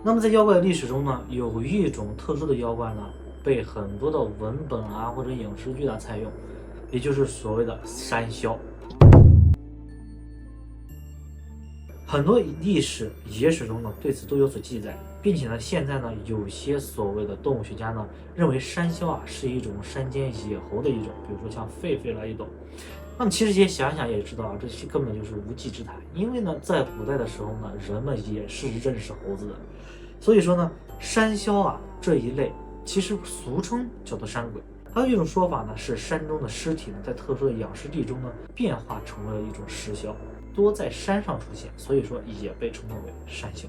那么在妖怪的历史中呢，有一种特殊的妖怪呢，被很多的文本啊或者影视剧采用，也就是所谓的山魈。很多历史野史中呢对此都有所记载，并且呢现在呢有些所谓的动物学家呢认为山魈是一种山间野猴的一种，比如说像狒狒了一种。那么其实也想想也知道啊，这些根本就是无稽之谈。因为呢在古代的时候呢，人们也是认识猴子的，所以说呢山魈这一类其实俗称叫做山鬼。还有一种说法呢是山中的尸体呢在特殊的养尸地中呢变化成为了一种石魈，多在山上出现，所以说也被称作为山魈。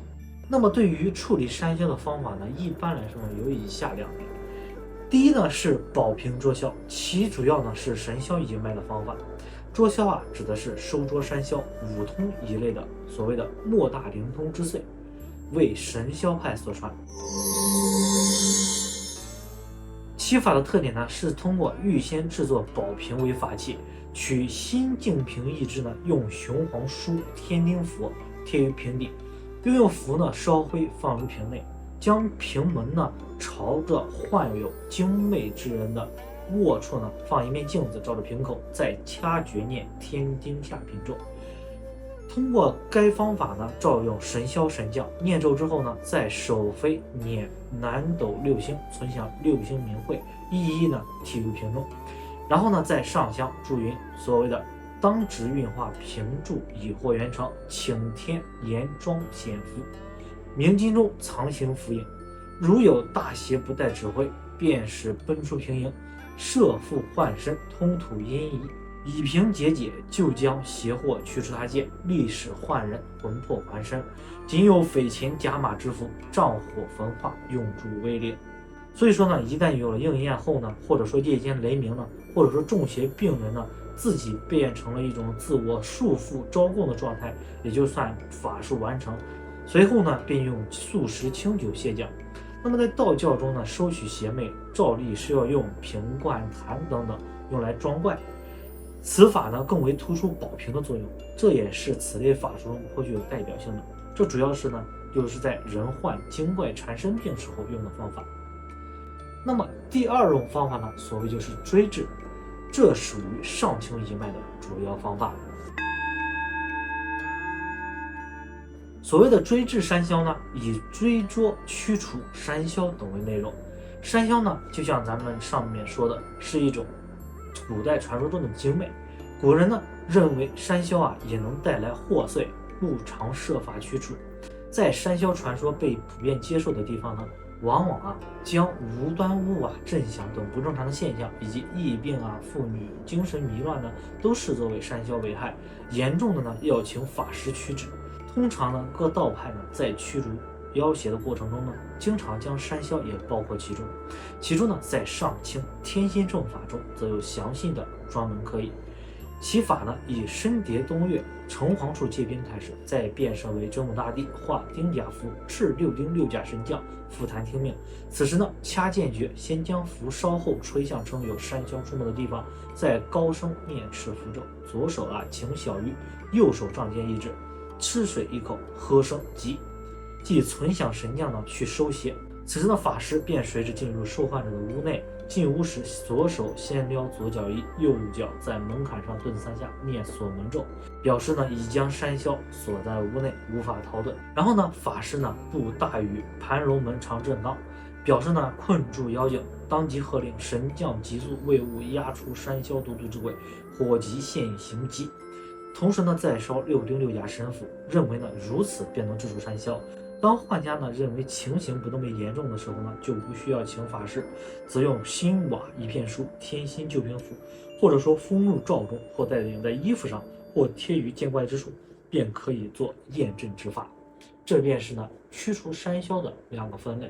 那么对于处理山魈的方法呢，一般来说呢有以下两点。第一呢是保平捉魈，其主要呢是神霄一脉的方法。捉魈指的是收捉山魈、五通一类的所谓的莫大灵通之岁，为神霄派所传。其法的特点呢是通过预先制作宝瓶为法器，取心净瓶一支呢，用雄黄书天丁符贴于瓶底，又用符呢烧灰放入瓶内，将瓶门呢朝着患有精魅之人的卧处呢放一面镜子照着瓶口，再掐诀念天丁下品咒。通过该方法呢，照用神霄神将念咒之后呢，在手飞捻南斗六星，存享六星明慧，一一呢提入瓶中，然后呢再上香祝云所谓的当值运化平柱已获圆成，请天严庄显福，明金中藏行符影，如有大邪不待指挥，便使奔出平营，设复换身，通吐阴翳，以平解解，就将邪祸驱出他界，历使幻人魂魄还身，仅有匪钱甲马之符，仗火焚化，用助威灵。所以说呢，一旦有了应验后呢，或者说夜间雷鸣呢，或者说中邪病人呢自己变成了一种自我束缚招供的状态，也就算法术完成。随后呢便用素食清酒卸降。那么在道教中呢，收取邪魅照例是要用瓶罐坛等等用来装怪，此法呢更为突出保平的作用，这也是此类法术中颇具有代表性的。这主要是呢就是在人患精怪缠身病时候用的方法。那么第二种方法呢，所谓就是追治，这属于上清一脉的主要方法。所谓的追治山魈呢，以追捉驱除山魈等为内容。山魈呢就像咱们上面说的，是一种古代传说中的精魅。古人呢认为山魈也能带来祸祟，故常设法驱除。在山魈传说被普遍接受的地方呢，往往将无端物震响等不正常的现象，以及疫病妇女精神迷乱呢，都视作为山魈危害，严重的呢要请法师驱治。通常呢各道派呢在驱逐妖邪的过程中呢，经常将山魈也包括其中。其中呢在上清天心正法中则有详细的专门科义。其法呢以身叠东岳城隍处借兵开始，再变身为真武大帝画丁甲符，敕六丁六甲神将复坛听命。此时呢掐剑诀，先将符稍后吹向称有山魈出没的地方，再高声念持符咒，左手擎小鱼，右手仗剑一指，吃水一口，喝声急，即存享神将呢去收邪。此时呢法师便随之进入受害者的屋内，进屋时左手先撩左脚一，右脚在门槛上顿3下，念锁门咒，表示呢已将山魈锁在屋内，无法逃遁。然后呢法师呢布大雨盘龙门长震刚，表示呢困住妖精，当即喝令神将急速为吾压出山魈毒之鬼，火急现行机。同时呢再烧六丁六甲神符，认为呢如此便能治除山魈。当患家呢认为情形不那么严重的时候呢，就不需要请法师，则用心瓦一片书天心救平符，或者说封入罩中，或带领在衣服上，或贴于见怪之处，便可以做验证之法。这便是呢驱除山魈的2个分类。